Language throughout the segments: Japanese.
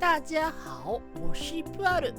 大家好，我是プアル。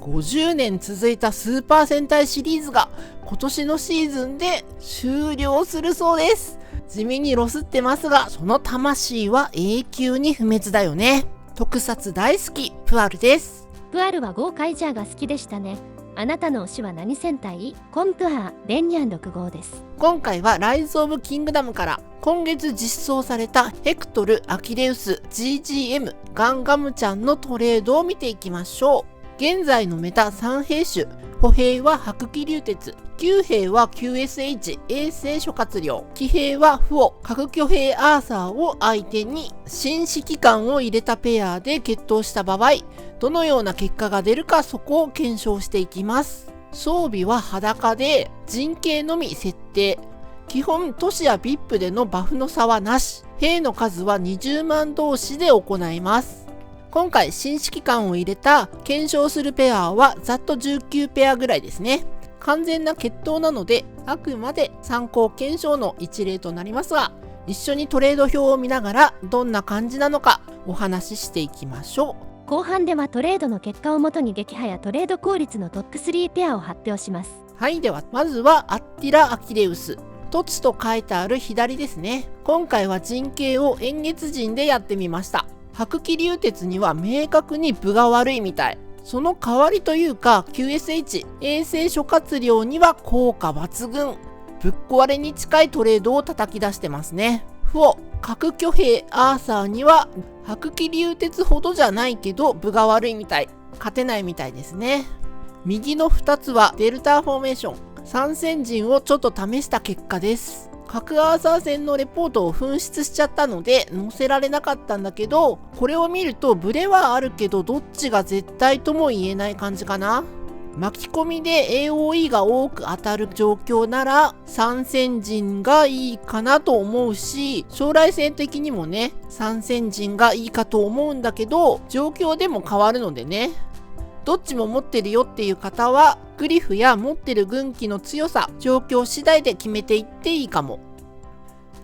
50年続いたスーパー戦隊シリーズが今年のシーズンで終了するそうです。地味にロスってますが、その魂は永久に不滅だよね。特撮大好き、プアルです。プアルはゴーカイジャーが好きでしたね。あなたの推しは何戦隊？コンプハーレンニャン6号です。今回はライズ・オブ・キングダムから今月実装されたヘクトル・アキレウス GGM ガンガムちゃんのトレードを見ていきましょう。現在のメタ3兵種、歩兵は白気流鉄、旧兵は QSH 衛星諸葛亮、騎兵はフオ、核巨兵アーサーを相手に新指揮官を入れたペアで決闘した場合、どのような結果が出るか、そこを検証していきます。装備は裸で陣形のみ設定。基本都市や VIP でのバフの差はなし。兵の数は20万同士で行います。今回新指揮官を入れた検証するペアはざっと19ペアぐらいですね。完全な決闘なのであくまで参考検証の一例となりますが、一緒にトレード表を見ながらどんな感じなのかお話ししていきましょう。後半ではトレードの結果をもとに撃破やトレード効率のトップ3ペアを発表します。はい、ではまずはアッティラ・アキレウス。凸と書いてある左ですね。今回は陣形を円月陣でやってみました。白気流鉄には明確に分が悪いみたい。その代わりというか QSH 衛星諸葛亮には効果抜群。ぶっ壊れに近いトレードを叩き出してますね。フオ、核巨兵アーサーには白気流鉄ほどじゃないけど分が悪いみたい。勝てないみたいですね。右の2つはデルタフォーメーション。参戦陣をちょっと試した結果です。核アーサー戦のレポートを紛失しちゃったので載せられなかったんだけど、これを見るとブレはあるけどどっちが絶対とも言えない感じかな。巻き込みで AOE が多く当たる状況なら参戦陣がいいかなと思うし、将来性的にもね参戦陣がいいかと思うんだけど、状況でも変わるのでね、どっちも持ってるよっていう方はグリフや持ってる軍旗の強さ、状況次第で決めていっていいかも。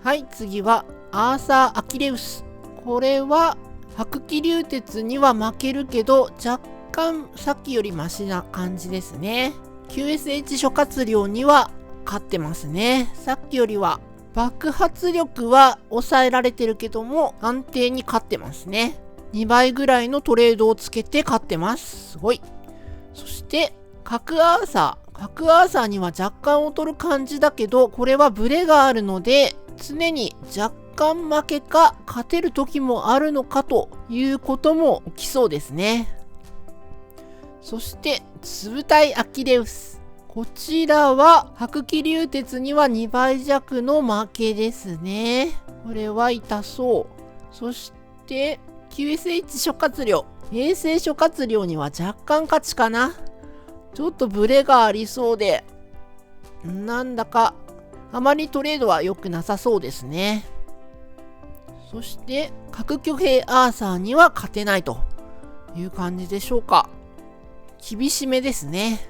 はい、次はアーサー・アキレウス。これは白気流鉄には負けるけど若干さっきよりマシな感じですね。 QSH 諸葛亮には勝ってますね。さっきよりは爆発力は抑えられてるけども安定に勝ってますね。2倍ぐらいのトレードをつけて勝ってます。すごい。そして核アーサーには若干劣る感じだけど、これはブレがあるので常に若干負けか勝てる時もあるのかということも起きそうですね。そしてつぶたいアキレウス。こちらは白気流鉄には2倍弱の負けですね。これは痛そう。そしてQSH 諸葛亮、衛星諸葛亮には若干勝ちかな。ちょっとブレがありそうで、なんだかあまりトレードは良くなさそうですね。そして核巨兵アーサーには勝てないという感じでしょうか。厳しめですね。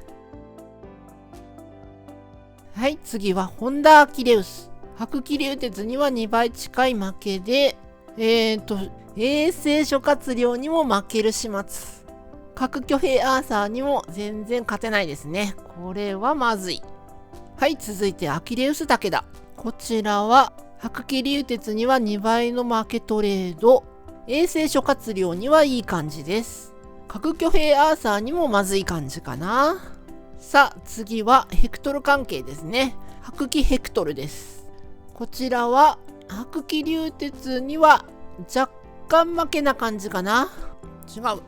はい、次はホンダ・アキレウス。白気流鉄には2倍近い負けで、衛星諸葛亮にも負ける始末。核巨兵アーサーにも全然勝てないですね。これはまずい。はい、続いてアキレウスだけだ。こちらは白気流鉄には2倍の負けトレード。衛星諸葛亮にはいい感じです。核巨兵アーサーにもまずい感じかな。さあ次はヘクトル関係ですね。白気ヘクトルです。こちらは白気流鉄には若干負けな感じかな。違う。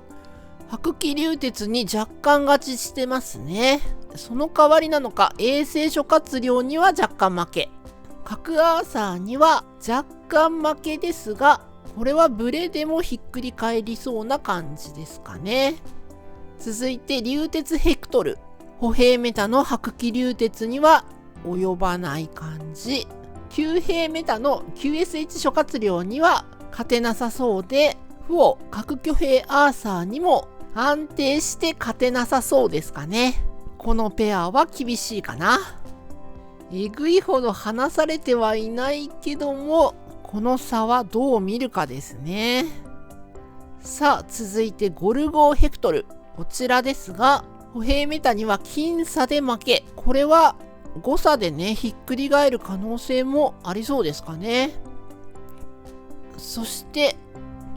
白気流鉄に若干勝ちしてますね。その代わりなのか衛星諸葛亮には若干負け。核アーサーには若干負けですが、これはブレでもひっくり返りそうな感じですかね。続いて流鉄ヘクトル。歩兵メタの白気流鉄には及ばない感じ。旧兵メタの QSH 諸葛亮には勝てなさそうで、フオ、核巨兵アーサーにも安定して勝てなさそうですかね。このペアは厳しいかな。えぐいほど離されてはいないけども、この差はどう見るかですね。さあ続いてゴルゴーヘクトル、こちらですが歩兵メタには僅差で負け、これは誤差でねひっくり返る可能性もありそうですかね。そして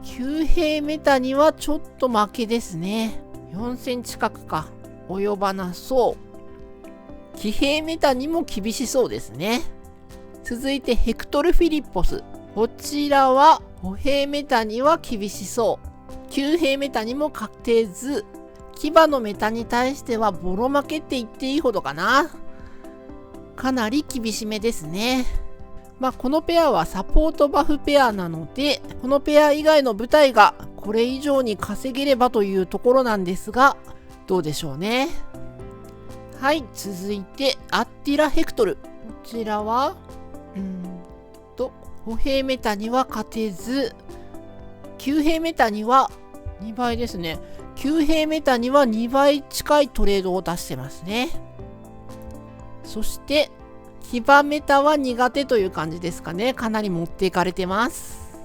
騎兵メタにはちょっと負けですね。4戦近くか及ばなそう。騎兵メタにも厳しそうですね。続いてヘクトル・フィリッポス、こちらは歩兵メタには厳しそう。騎兵メタにも確定ず。騎馬のメタに対してはボロ負けって言っていいほどかな。かなり厳しめですね。このペアはサポートバフペアなので、このペア以外の部隊がこれ以上に稼げればというところなんですが、どうでしょうね。はい、続いてアッティラ・ヘクトル、こちらは歩兵メタには勝てず、騎兵メタには2倍ですね。騎兵メタには2倍近いトレードを出してますね。そして騎馬メタは苦手という感じですかね。かなり持っていかれてます。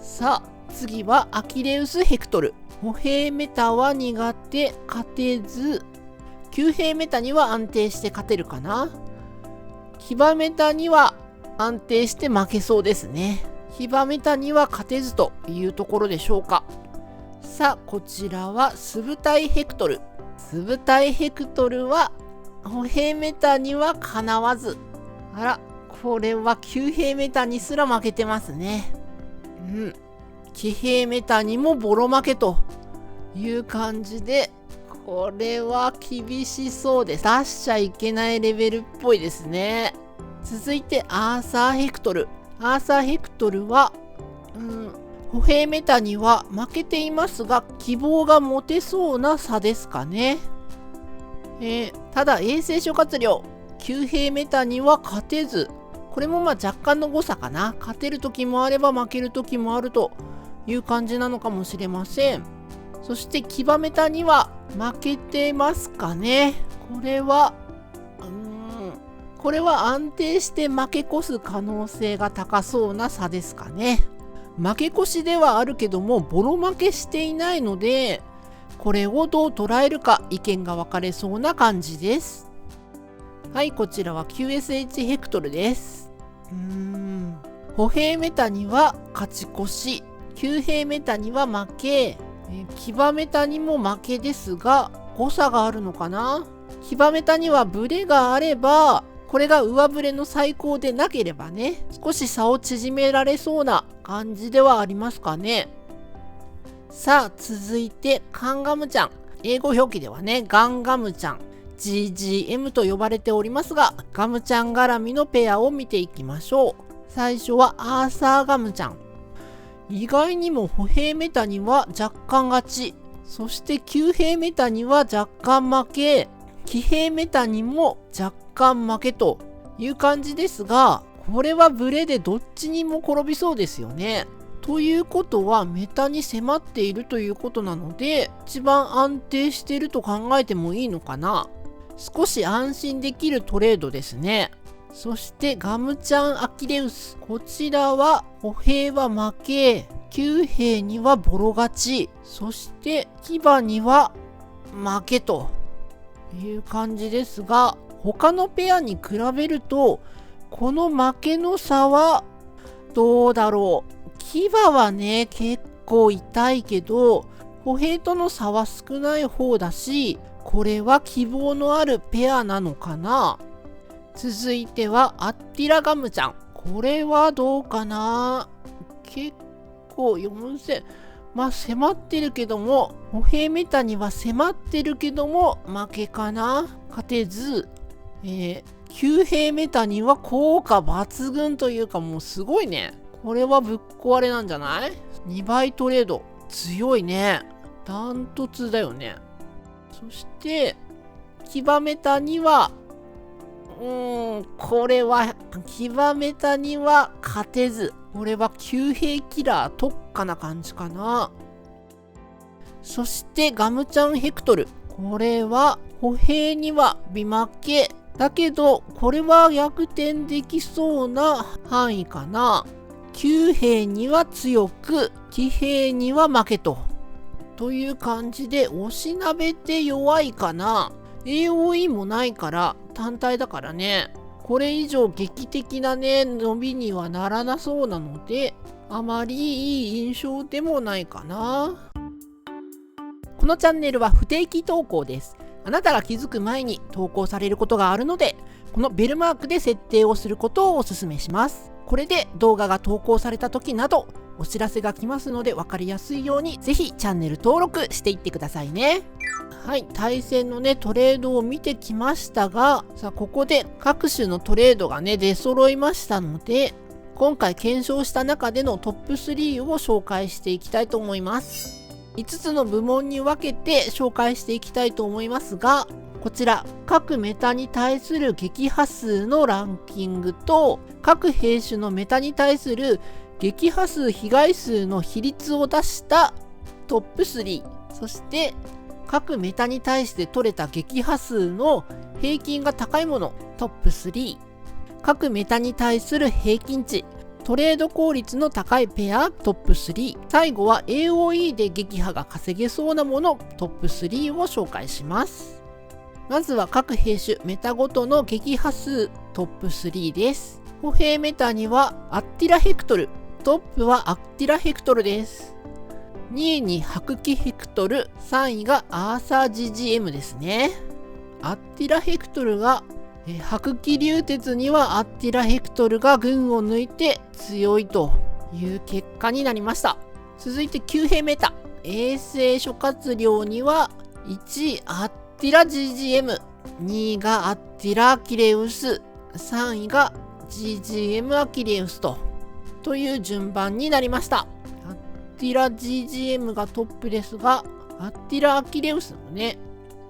さあ次はアキレウス・ヘクトル、歩兵メタは苦手、勝てず。騎兵メタには安定して勝てるかな。騎馬メタには安定して負けそうですね。騎馬メタには勝てずというところでしょうか。さあこちらはスブタイヘクトル、スブタイヘクトルは歩兵メタにはかなわず。あら、これは騎兵メタにすら負けてますね。騎兵メタにもボロ負けという感じで、これは厳しそうです。出しちゃいけないレベルっぽいですね。続いてアーサーヘクトル、アーサーヘクトルは歩兵メタには負けていますが、希望が持てそうな差ですかね。ただ衛星諸葛亮、騎兵メタには勝てず、これも若干の誤差かな。勝てる時もあれば負ける時もあるという感じなのかもしれません。そして騎馬メタには負けてますかね。これは安定して負け越す可能性が高そうな差ですかね。負け越しではあるけどもボロ負けしていないので、これをどう捉えるか意見が分かれそうな感じです。はい、こちらは QSH ヘクトルです。歩兵メタには勝ち越し、騎兵メタには負け、騎馬メタにも負けですが誤差があるのかな。騎馬メタにはブレがあれば、これが上振れの最高でなければね、少し差を縮められそうな感じではありますかね。さあ続いてカンガムちゃん、英語表記ではねガンガムちゃん GGM と呼ばれておりますが、ガムちゃん絡みのペアを見ていきましょう。最初はアーサーガムちゃん、意外にも歩兵メタには若干勝ち、そして騎兵メタには若干負け、騎兵メタにも若干負けという感じですが、これはブレでどっちにも転びそうですよね。ということはメタに迫っているということなので、一番安定していると考えてもいいのかな。少し安心できるトレードですね。そしてガムちゃんアキレウス、こちらは歩兵は負け、騎兵にはボロ勝ち、そして騎馬には負けという感じですが、他のペアに比べるとこの負けの差はどうだろう。騎馬はね結構痛いけど歩兵との差は少ない方だし、これは希望のあるペアなのかな。続いてはアッティラガムちゃん、これはどうかな。結構4000、迫ってるけども、歩兵メタには迫ってるけども負けかな。勝てず、騎兵メタには効果抜群というか、もうすごいね。これはぶっ壊れなんじゃない？ 2 倍トレード強いね。ダントツだよね。そして騎馬メタにはこれは騎馬メタには勝てず、これは騎兵キラー特化な感じかな。そしてガムちゃんヘクトル、これは歩兵には微負けだけど、これは逆転できそうな範囲かな。旧兵には強く、騎兵には負けという感じで、押しなべて弱いかな。AOE もないから単体だからね、これ以上劇的なね伸びにはならなそうなので、あまりいい印象でもないかな。このチャンネルは不定期投稿です。あなたが気づく前に投稿されることがあるので、このベルマークで設定をすることをお勧めします。これで動画が投稿された時などお知らせが来ますので、分かりやすいようにぜひチャンネル登録していってくださいね。はい、対戦のねトレードを見てきましたが、さあここで各種のトレードがね出揃いましたので、今回検証した中でのトップ3を紹介していきたいと思います。5つの部門に分けて紹介していきたいと思いますが、こちら各メタに対する撃破数のランキングと、各兵種のメタに対する撃破数被害数の比率を出したトップ3、そして各メタに対して取れた撃破数の平均が高いものトップ3、各メタに対する平均値、トレード効率の高いペアトップ3、最後は AOE で撃破が稼げそうなものトップ3を紹介します。まずは各兵種メタごとの撃破数トップ3です。歩兵メタにはアッティラヘクトル、トップはアッティラヘクトルです。2位に白騎ヘクトル、3位がアーサー GGM ですね。アッティラヘクトルが白騎流鉄にはアッティラヘクトルが群を抜いて強いという結果になりました。続いて旧兵メタ、衛星諸葛亮には1位アッティラ GGM、 2位がアッティラアキレウス、3位が GGM アキレウスという順番になりました。アッティラ GGM がトップですが、アッティラアキレウスもね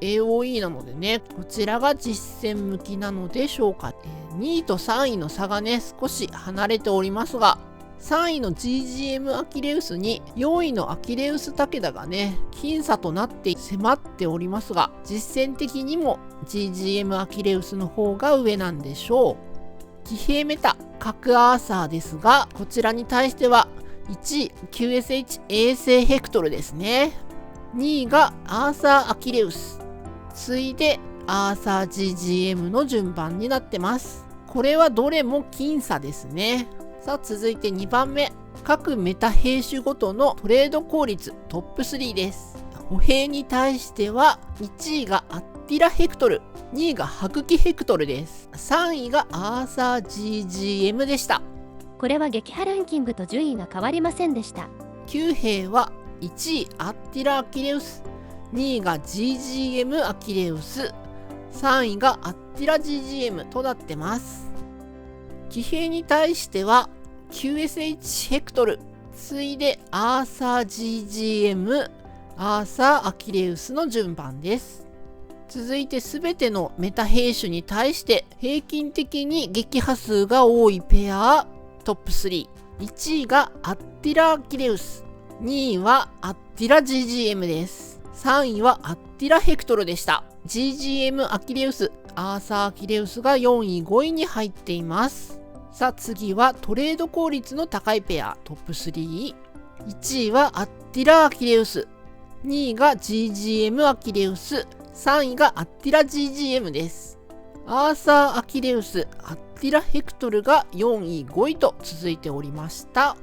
AOE なのでね、こちらが実戦向きなのでしょうか。2位と3位の差がね少し離れておりますが、3位の GGM アキレウスに4位のアキレウス武田がね僅差となって迫っておりますが、実戦的にも GGM アキレウスの方が上なんでしょう。騎兵メタ各アーサーですが、こちらに対しては1位 QSH 衛星ヘクトルですね。2位がアーサーアキレウス、次いでアーサー GGM の順番になってます。これはどれも僅差ですね。さあ続いて2番目、各メタ兵種ごとのトレード効率トップ3です。歩兵に対しては1位がアッティラヘクトル、2位が白騎ヘクトルです。3位がアーサー GGM でした。これは撃破ランキングと順位が変わりませんでした。旧兵は1位アッティラアキレウス、2位が GGM アキレウス、3位がアッティラ GGM となってます。騎兵に対しては QSH ヘクトル、次いでアーサー GGM、アーサーアキレウスの順番です。続いて全てのメタ兵種に対して平均的に撃破数が多いペアトップ3、1位がアッティラアキレウス、2位はアッティラ GGM です。3位はアッティラヘクトルでした。 GGM アキレウス、アーサーアキレウスが4位5位に入っています。さあ次はトレード効率の高いペアトップ3、1位はアッティラアキレウス、2位が GGM アキレウス、3位がアッティラ GGM です。アーサーアキレウス、アッティラヘクトルが4位5位と続いておりました。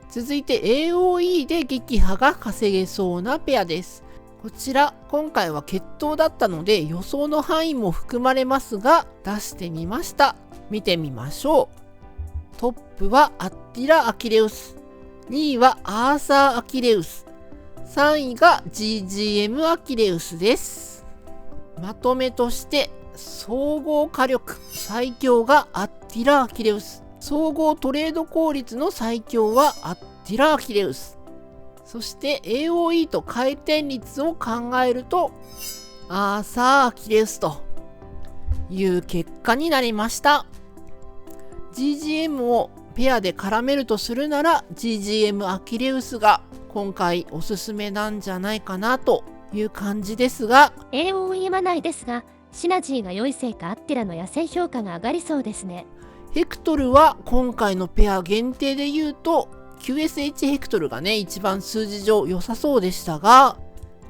続いて AOE で撃破が稼げそうなペアです。こちら今回は決闘だったので予想の範囲も含まれますが出してみました。見てみましょう。トップはアッティラアキレウス、2位はアーサーアキレウス、3位が GGM アキレウスです。まとめとして総合火力最強がアッティラアキレウス、総合トレード効率の最強はアッティラアキレウス、そして AOE と回転率を考えるとアーサーアキレウスという結果になりました。 GGM をペアで絡めるとするなら GGM アキレウスが今回おすすめなんじゃないかなという感じですが、 AOE はないですがシナジーが良いせいかアッティラの野戦評価が上がりそうですね。ヘクトルは今回のペア限定で言うと QSH ヘクトルがね一番数字上良さそうでしたが、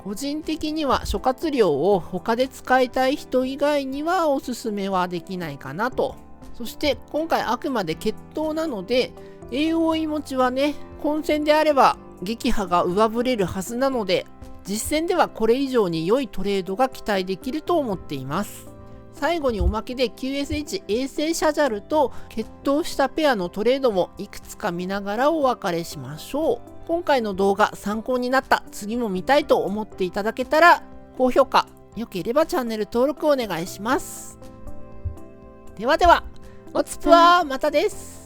個人的には諸葛亮を他で使いたい人以外にはおすすめはできないかなと。そして今回あくまで決闘なので、栄養いもちはね混戦であれば撃破が上振れるはずなので、実戦ではこれ以上に良いトレードが期待できると思っています。最後におまけで QSH 衛星シャジャルと決闘したペアのトレードもいくつか見ながらお別れしましょう。今回の動画参考になった、次も見たいと思っていただけたら高評価、良ければチャンネル登録お願いします。ではでは、おつぷはまたです。